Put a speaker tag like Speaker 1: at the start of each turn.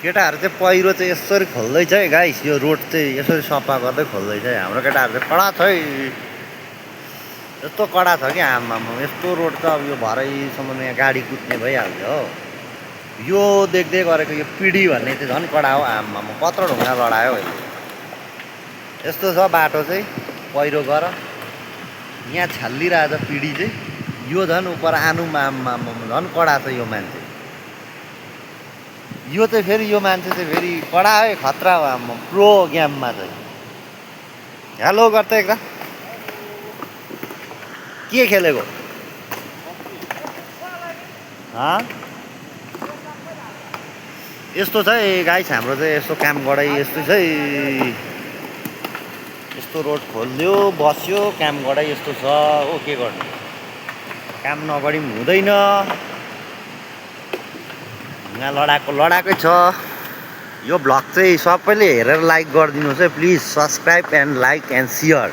Speaker 1: केटाहरू चाहिँ पहिरो चाहिँ यसरी खोल्दैछ है गाइस। यो रोड चाहिँ यसरी सफा गर्दै खोल्दैछ है। हाम्रो केटाहरू चाहिँ कडा छ है, यस्तो कडा छ कि आम्मामा। यस्तो रोड त अब यो भरैसम्म यहाँ गाडी कुद्ने भइहाल्छ हो। यो देख्दै गरेको यो पिडी भन्ने चाहिँ झन् कडा हो आम्मामा। कत्रो ढुङ्गा लडायो है। यस्तो छ बाटो चाहिँ पहिरो गर यहाँ छालिरहेछ पिडी चाहिँ। यो झन् उप आनुमा आम्मामा झन् कडा छ यो मान्छे। यो चाहिँ फेरि यो मान्छे चाहिँ फेरि कडा है, खतरा हो आम्मा। प्रो गेममा चाहिँ हेलो गर्दै एकदम के खेलेको यस्तो छ है गाइस। हाम्रो चाहिँ यस्तो काम गराइ यस्तो छ है। यस्तो रोड खोलिदियो बस्यो काम गराइ यस्तो छ हो। के गर्नु, काम नगरी पनि हुँदैन। यहाँ लडाएकै छ। यो भ्लग चाहिँ सबैले हेरेर लाइक गरिदिनुहोस् है please. Subscribe and like and share.